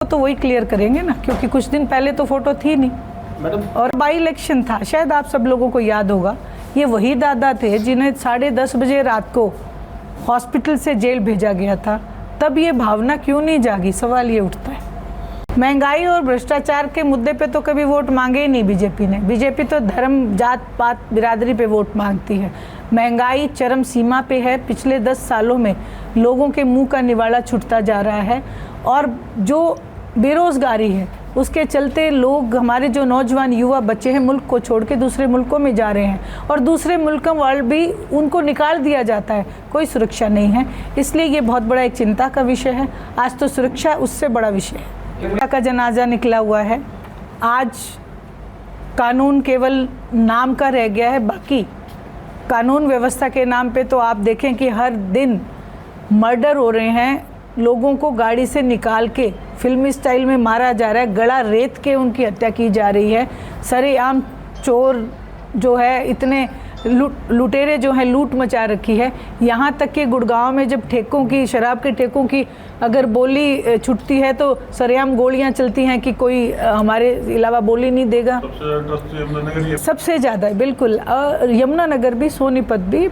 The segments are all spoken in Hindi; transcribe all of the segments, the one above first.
तो वही क्लियर करेंगे ना, क्योंकि कुछ दिन पहले तो फोटो थी नहीं मैडम। और बाई इलेक्शन था, शायद आप सब लोगों को याद होगा। ये वही दादा थे जिन्हें 10:30 बजे रात को हॉस्पिटल से जेल भेजा गया था। तब ये भावना क्यों नहीं जागी, सवाल ये उठता है। महंगाई और भ्रष्टाचार के मुद्दे पे तो कभी वोट मांगे ही नहीं बीजेपी ने। बीजेपी तो धर्म, जात पात, बिरादरी पे वोट मांगती है। महंगाई चरम सीमा पे है। पिछले 10 सालों में लोगों के मुंह का निवाला छूटता जा रहा है और जो बेरोजगारी है उसके चलते लोग, हमारे जो नौजवान युवा बच्चे हैं, मुल्क को छोड़ के दूसरे मुल्कों में जा रहे हैं और दूसरे मुल्कों वाले भी उनको निकाल दिया जाता है। कोई सुरक्षा नहीं है, इसलिए ये बहुत बड़ा एक चिंता का विषय है। आज तो सुरक्षा उससे बड़ा विषय है। का जनाजा निकला हुआ है। आज कानून केवल नाम का रह गया है। बाकी कानून व्यवस्था के नाम पे तो आप देखें कि हर दिन मर्डर हो रहे हैं, लोगों को गाड़ी से निकाल के फिल्मी स्टाइल में मारा जा रहा है, गला रेत के उनकी हत्या की जा रही है। सरेआम चोर जो है, इतने लुटेरे जो हैं, लूट मचा रखी है। यहाँ तक कि गुड़गांव में जब ठेकों की, शराब के ठेकों की अगर बोली छुटती है तो सरेआम गोलियाँ चलती हैं कि कोई हमारे अलावा बोली नहीं देगा। सबसे ज़्यादा है, बिल्कुल। यमुनानगर भी, सोनीपत भी,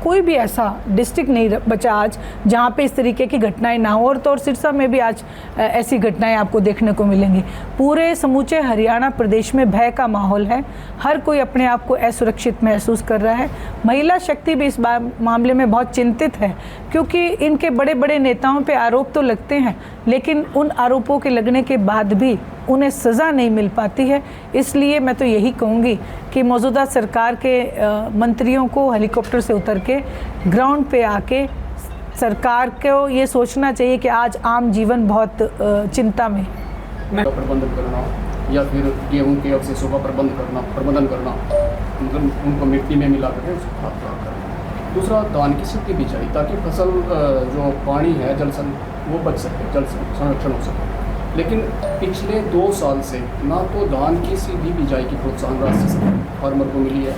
कोई भी ऐसा डिस्ट्रिक्ट नहीं बचा आज जहाँ पे इस तरीके की घटनाएं ना हो। और सिरसा में भी आज ऐसी घटनाएं आपको देखने को मिलेंगी। पूरे समूचे हरियाणा प्रदेश में भय का माहौल है। हर कोई अपने आप को असुरक्षित महसूस कर रहा है। महिला शक्ति भी इस मामले में बहुत चिंतित है, क्योंकि इनके बड़े बड़े नेताओं पे आरोप तो लगते हैं, लेकिन उन आरोपों के लगने के बाद भी उन्हें सज़ा नहीं मिल पाती है। इसलिए मैं तो यही कहूँगी कि मौजूदा सरकार के मंत्रियों को हेलीकॉप्टर से उतर के ग्राउंड पे आके सरकार को ये सोचना चाहिए कि आज आम जीवन बहुत चिंता में प्रबंधन करना या फिर गेहूं के अवशेषों का प्रबंधन करना, मतलब उनको मिट्टी में मिला करके उसको खाद तैयार करना। दूसरा, धान की सिद्धि बिछाई ताकि फसल जो पानी है, जल वो बच सके, जल संरक्षण हो सके। लेकिन पिछले 2 साल से ना तो धान की सीधी बिजाई की प्रोत्साहन राशि फार्मर को मिली है,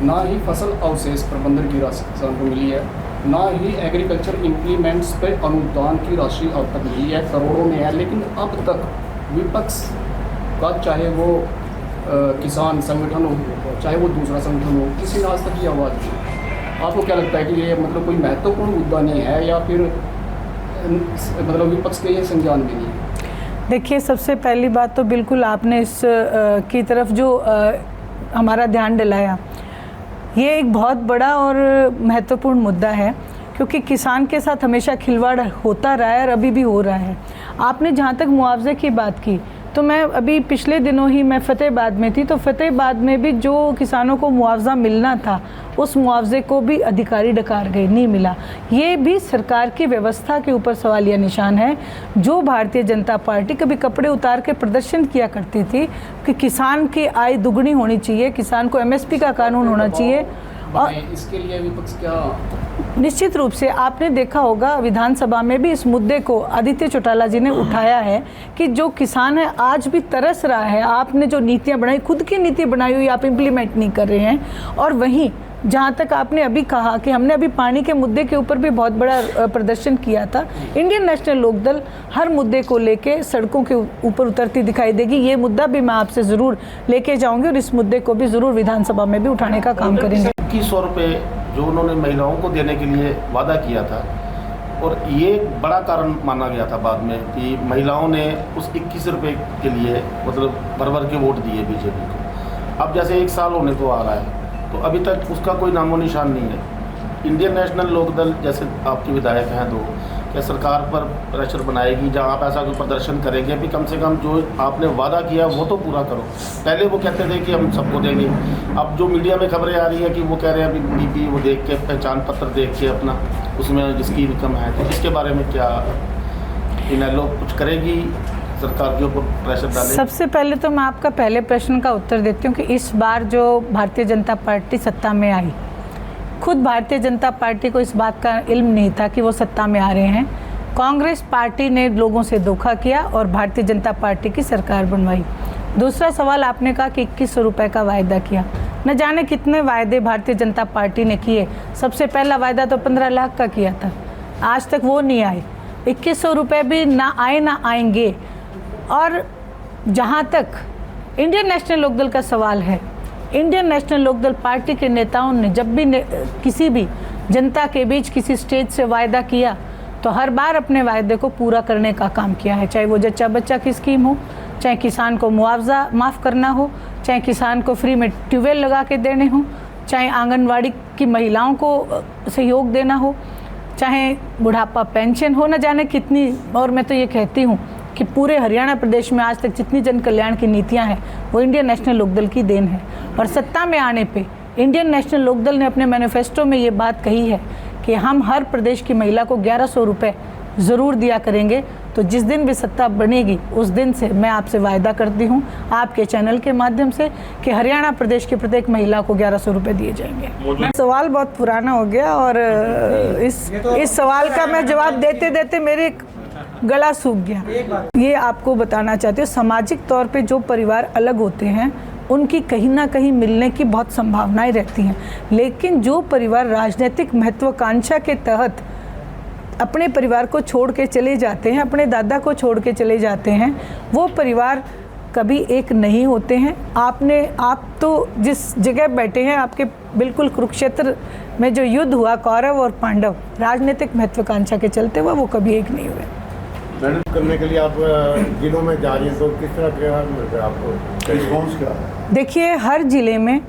ना ही फसल अवशेष प्रबंधन की राशि किसान को मिली है, ना ही एग्रीकल्चर इम्प्लीमेंट्स पे अनुदान की राशि अब तक मिली है, करोड़ों में है। लेकिन अब तक विपक्ष का, चाहे वो किसान संगठन हो, चाहे वो दूसरा संगठन हो, किसी ने आज तक की आवाज़ दी। आपको क्या लगता है कि ये मतलब कोई महत्वपूर्ण मुद्दा नहीं है या फिर मतलब विपक्ष के ये संज्ञान भी नहीं है? देखिए, सबसे पहली बात तो बिल्कुल आपने इस की तरफ जो हमारा ध्यान दिलाया, ये एक बहुत बड़ा और महत्वपूर्ण मुद्दा है, क्योंकि किसान के साथ हमेशा खिलवाड़ होता रहा है और अभी भी हो रहा है। आपने जहाँ तक मुआवजे की बात की, तो मैं अभी पिछले दिनों ही मैं फतेहाबाद में थी, तो फतेहाबाद में भी जो किसानों को मुआवजा मिलना था, उस मुआवजे को भी अधिकारी डकार गए, नहीं मिला। ये भी सरकार की व्यवस्था के ऊपर सवालिया निशान है। जो भारतीय जनता पार्टी कभी कपड़े उतार के प्रदर्शन किया करती थी कि किसान की आय दुगनी होनी चाहिए, किसान को MSP का कानून होना चाहिए, और इसके लिए विपक्ष क्या? निश्चित रूप से आपने देखा होगा विधानसभा में भी इस मुद्दे को आदित्य चौटाला जी ने उठाया है कि जो किसान है आज भी तरस रहा है। आपने जो नीतियां बनाई, खुद की नीति बनाई हुई आप इम्प्लीमेंट नहीं कर रहे हैं। और वहीं जहाँ तक आपने अभी कहा कि हमने अभी पानी के मुद्दे के ऊपर भी बहुत बड़ा प्रदर्शन किया था, इंडियन नेशनल लोकदल हर मुद्दे को लेके सड़कों के ऊपर उतरती दिखाई देगी। ये मुद्दा भी मैं आपसे ज़रूर लेके जाऊंगी और इस मुद्दे को भी ज़रूर विधानसभा में भी उठाने का काम करेंगे। 2100 रुपये जो उन्होंने महिलाओं को देने के लिए वादा किया था, और ये बड़ा कारण माना गया था बाद में कि महिलाओं ने उस 21 रुपये के लिए मतलब भर के वोट दिए बीजेपी को। अब जैसे 1 साल होने को आ रहा है, तो अभी तक उसका कोई नामो निशान नहीं है। इंडियन नेशनल लोकदल जैसे आपके विधायक हैं 2, क्या सरकार पर प्रेशर बनाएगी जहाँ आप ऐसा कोई प्रदर्शन करेंगे? अभी कम से कम जो आपने वादा किया वो तो पूरा करो। पहले वो कहते थे कि हम सबको देंगे, अब जो मीडिया में खबरें आ रही है कि वो कह रहे हैं अभी BP वो देख के, पहचान पत्र देख के अपना उसमें जिसकी इनकम है, तो इसके बारे में क्या इनेलो कुछ करेगी, सरकार के ऊपर प्रेशर डालेगी? सबसे पहले तो मैं आपका पहले प्रश्न का उत्तर देती हूँ कि इस बार जो भारतीय जनता पार्टी सत्ता में आई, खुद भारतीय जनता पार्टी को इस बात का इल्म नहीं था कि वो सत्ता में आ रहे हैं। कांग्रेस पार्टी ने लोगों से धोखा किया और भारतीय जनता पार्टी की सरकार बनवाई। दूसरा सवाल आपने कहा कि 2100 रुपये का वायदा किया, न जाने कितने वायदे भारतीय जनता पार्टी ने किए। सबसे पहला वायदा तो 15 लाख का किया था, आज तक वो नहीं आए। 2100 रुपये भी ना आए ना आएंगे। और जहाँ तक इंडियन नेशनल लोकदल का सवाल है, इंडियन नेशनल लोकदल पार्टी के नेताओं ने जब भी किसी भी जनता के बीच किसी स्टेज से वायदा किया तो हर बार अपने वायदे को पूरा करने का काम किया है। चाहे वो जच्चा बच्चा की स्कीम हो, चाहे किसान को मुआवजा माफ़ करना हो, चाहे किसान को फ्री में ट्यूबवेल लगा के देने हो, चाहे आंगनवाड़ी की महिलाओं को सहयोग देना हो, चाहे बुढ़ापा पेंशन हो, न जाने कितनी। और मैं तो ये कहती हूँ कि पूरे हरियाणा प्रदेश में आज तक जितनी जन कल्याण की नीतियाँ हैं वो इंडियन नेशनल लोकदल की देन है। और सत्ता में आने पे इंडियन नेशनल लोकदल ने अपने मैनिफेस्टो में ये बात कही है कि हम हर प्रदेश की महिला को 1100 रुपये ज़रूर दिया करेंगे। तो जिस दिन भी सत्ता बनेगी उस दिन से मैं आपसे वायदा करती हूँ आपके चैनल के माध्यम से कि हरियाणा प्रदेश की प्रत्येक महिला को 1100 रुपये दिए जाएंगे। सवाल बहुत पुराना हो गया और इस सवाल का मैं जवाब देते देते मेरे गला सूख गया। ये आपको बताना चाहती हूँ, सामाजिक तौर पे जो परिवार अलग होते हैं उनकी कहीं ना कहीं मिलने की बहुत संभावनाएं रहती हैं, लेकिन जो परिवार राजनीतिक महत्वाकांक्षा के तहत अपने परिवार को छोड़ के चले जाते हैं, अपने दादा को छोड़ के चले जाते हैं, वो परिवार कभी एक नहीं होते हैं। आप तो जिस जगह बैठे हैं, आपके बिल्कुल कुरुक्षेत्र में जो युद्ध हुआ कौरव और पांडव, राजनीतिक महत्वाकांक्षा के चलते हुए वो कभी एक नहीं हुए। मैडम, करने के लिए आप जिलों में जा रही हैं तो किस तरह के आपको रिस्पॉन्स क्या है? देखिए, हर ज़िले में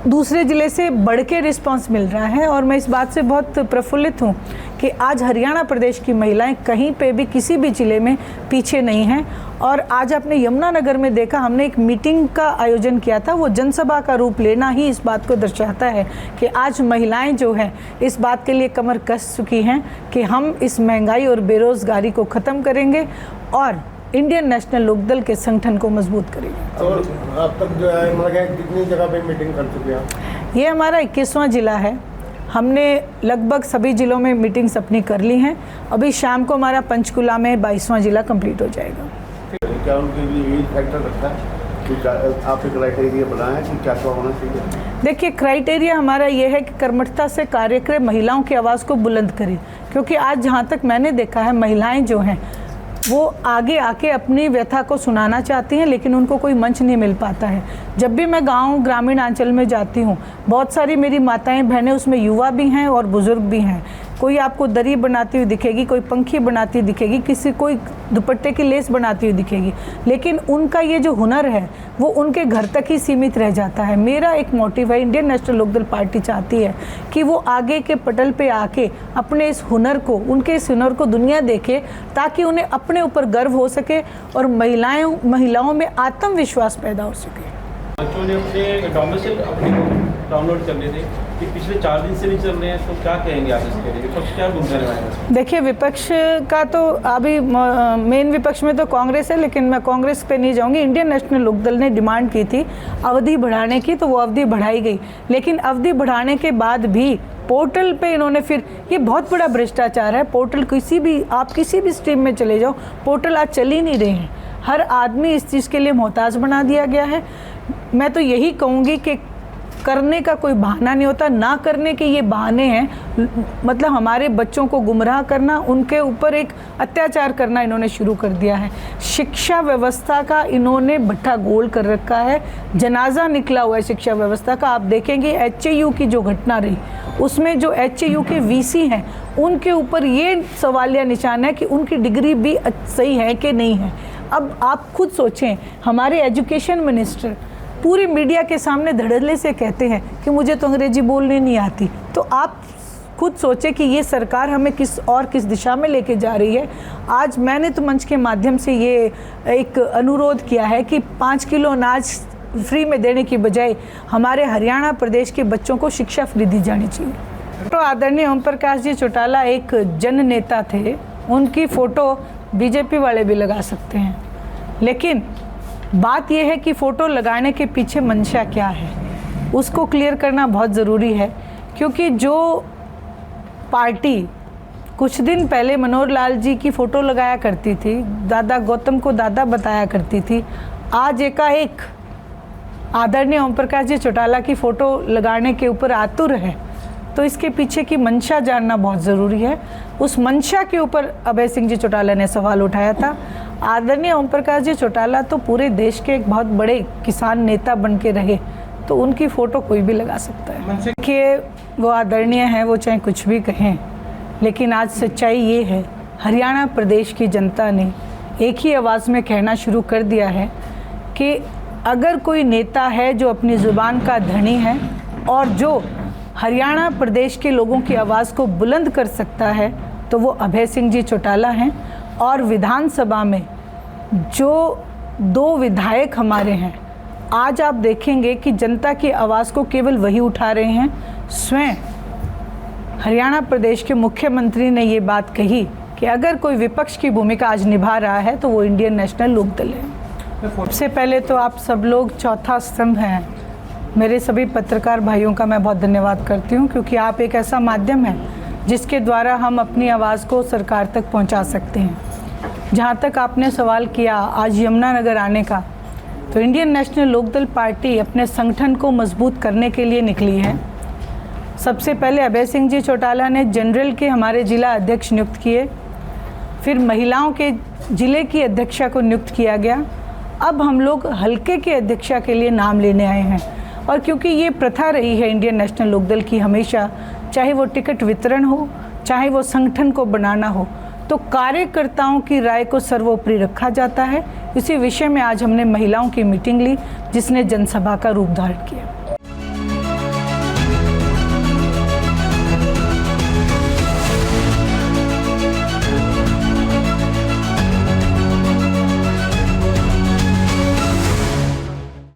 दूसरे ज़िले से बढ़ के रिस्पॉन्स मिल रहा है और मैं इस बात से बहुत प्रफुल्लित हूँ कि आज हरियाणा प्रदेश की महिलाएं कहीं पे भी किसी भी ज़िले में पीछे नहीं हैं। और आज आपने यमुनानगर में देखा, हमने एक मीटिंग का आयोजन किया था, वो जनसभा का रूप लेना ही इस बात को दर्शाता है कि आज महिलाएं जो हैं इस बात के लिए कमर कस चुकी हैं कि हम इस महंगाई और बेरोज़गारी को ख़त्म करेंगे और इंडियन नेशनल लोकदल के संगठन को मजबूत करेंगे। और अब तक जो है मतलब कितनी जगह पे मीटिंग कर चुके हैं? ये हमारा 21वां ज़िला है। हमने लगभग सभी ज़िलों में मीटिंग्स अपनी कर ली हैं। अभी शाम को हमारा पंचकुला में 22वां ज़िला कंप्लीट हो जाएगा। क्या उनके लिए यही फैक्टर रखता है कि आपने क्राइटेरिया बनाया है कि क्या क्या होना चाहिए? देखिए, क्राइटेरिया हमारा ये है कि कर्मठता से कार्य करें, महिलाओं की आवाज़ को बुलंद करें, क्योंकि आज जहाँ तक मैंने देखा है महिलाएं जो हैं वो आगे आके अपनी व्यथा को सुनाना चाहती हैं, लेकिन उनको कोई मंच नहीं मिल पाता है। जब भी मैं गांव ग्रामीण अंचल में जाती हूँ, बहुत सारी मेरी माताएं बहनें, उसमें युवा भी हैं और बुज़ुर्ग भी हैं। कोई आपको दरी बनाती हुई दिखेगी, कोई पंखी बनाती हुई दिखेगी, किसी कोई दुपट्टे की लेस बनाती हुई दिखेगी, लेकिन उनका ये जो हुनर है वो उनके घर तक ही सीमित रह जाता है। मेरा एक मोटिव है, इंडियन नेशनल लोकदल पार्टी चाहती है कि वो आगे के पटल पे आके अपने इस हुनर को, उनके इस हुनर को दुनिया देखे, ताकि उन्हें अपने ऊपर गर्व हो सके और महिलाओं में आत्मविश्वास पैदा हो सके। बच्चों ने अपने डोमिसाइल अपने डाउनलोड कर लिए थे कि पिछले 4 दिन से भी चल रहे हैं, तो क्या कहेंगे आप इसके लिए? विपक्ष क्या मुद्दा लगाएगा? देखिए, विपक्ष का तो अभी मेन विपक्ष में तो कांग्रेस है, लेकिन मैं कांग्रेस पे नहीं जाऊंगी। इंडियन नेशनल लोकदल ने डिमांड की थी अवधि बढ़ाने की, तो वो अवधि बढ़ाई गई, लेकिन अवधि बढ़ाने के बाद भी पोर्टल पे इन्होंने फिर, ये बहुत बड़ा भ्रष्टाचार है। पोर्टल आप किसी भी स्ट्रीम में चले जाओ, पोर्टल आज चल ही नहीं रहे हैं। हर आदमी इस चीज़ के लिए मोहताज बना दिया गया है। मैं तो यही कहूँगी कि करने का कोई बहाना नहीं होता, ना करने के ये बहाने हैं। मतलब हमारे बच्चों को गुमराह करना, उनके ऊपर एक अत्याचार करना इन्होंने शुरू कर दिया है। शिक्षा व्यवस्था का इन्होंने भट्ठा गोल कर रखा है, जनाजा निकला हुआ है शिक्षा व्यवस्था का। आप देखेंगे HAU की जो घटना रही, उसमें जो HAU के VC हैं उनके ऊपर ये सवालिया निशान है कि उनकी डिग्री भी सही है कि नहीं है। अब आप खुद सोचें, हमारे एजुकेशन मिनिस्टर पूरी मीडिया के सामने धड़ल्ले से कहते हैं कि मुझे तो अंग्रेजी बोलने नहीं आती। तो आप खुद सोचें कि ये सरकार हमें किस दिशा में लेके जा रही है। आज मैंने तो मंच के माध्यम से ये एक अनुरोध किया है कि 5 किलो अनाज फ्री में देने की बजाय हमारे हरियाणा प्रदेश के बच्चों को शिक्षा फ्री दी जानी चाहिए। तो आदरणीय ओम प्रकाश जी चौटाला एक जन नेता थे, उनकी फ़ोटो बीजेपी वाले भी लगा सकते हैं, लेकिन बात यह है कि फ़ोटो लगाने के पीछे मंशा क्या है, उसको क्लियर करना बहुत ज़रूरी है। क्योंकि जो पार्टी कुछ दिन पहले मनोहर लाल जी की फ़ोटो लगाया करती थी, दादा गौतम को दादा बताया करती थी, आज एकाएक आदरणीय ओम प्रकाश जी चौटाला की फ़ोटो लगाने के ऊपर आतुर है, तो इसके पीछे की मंशा जानना बहुत ज़रूरी है। उस मंशा के ऊपर अभय सिंह जी चौटाला ने सवाल उठाया था। आदरणीय ओम प्रकाश जी चौटाला तो पूरे देश के एक बहुत बड़े किसान नेता बन के रहे, तो उनकी फ़ोटो कोई भी लगा सकता है। देखिए, वो आदरणीय हैं, वो चाहे कुछ भी कहें, लेकिन आज सच्चाई ये है, हरियाणा प्रदेश की जनता ने एक ही आवाज़ में कहना शुरू कर दिया है कि अगर कोई नेता है जो अपनी ज़ुबान का धनी है और जो हरियाणा प्रदेश के लोगों की आवाज़ को बुलंद कर सकता है, तो वो अभय सिंह जी चौटाला हैं। और विधानसभा में जो 2 विधायक हमारे हैं, आज आप देखेंगे कि जनता की आवाज़ को केवल वही उठा रहे हैं। स्वयं हरियाणा प्रदेश के मुख्यमंत्री ने ये बात कही कि अगर कोई विपक्ष की भूमिका आज निभा रहा है तो वो इंडियन नेशनल लोकदल है। सबसे पहले तो आप सब लोग चौथा स्तंभ हैं। मेरे सभी पत्रकार भाइयों का मैं बहुत धन्यवाद करती हूँ, क्योंकि आप एक ऐसा माध्यम है जिसके द्वारा हम अपनी आवाज़ को सरकार तक पहुँचा सकते हैं। जहाँ तक आपने सवाल किया आज यमुनानगर आने का, तो इंडियन नेशनल लोकदल पार्टी अपने संगठन को मजबूत करने के लिए निकली है। सबसे पहले अभय सिंह जी चौटाला ने जनरल के हमारे जिला अध्यक्ष नियुक्त किए, फिर महिलाओं के जिले की अध्यक्षा को नियुक्त किया गया। अब हम लोग हल्के के अध्यक्षा के लिए नाम लेने आए हैं। और क्योंकि ये प्रथा रही है इंडियन नेशनल लोकदल की हमेशा, चाहे वो टिकट वितरण हो, चाहे वो संगठन को बनाना हो, तो कार्यकर्ताओं की राय को सर्वोपरि रखा जाता है। इसी विषय में आज हमने महिलाओं की मीटिंग ली, जिसने जनसभा का रूप धारण किया।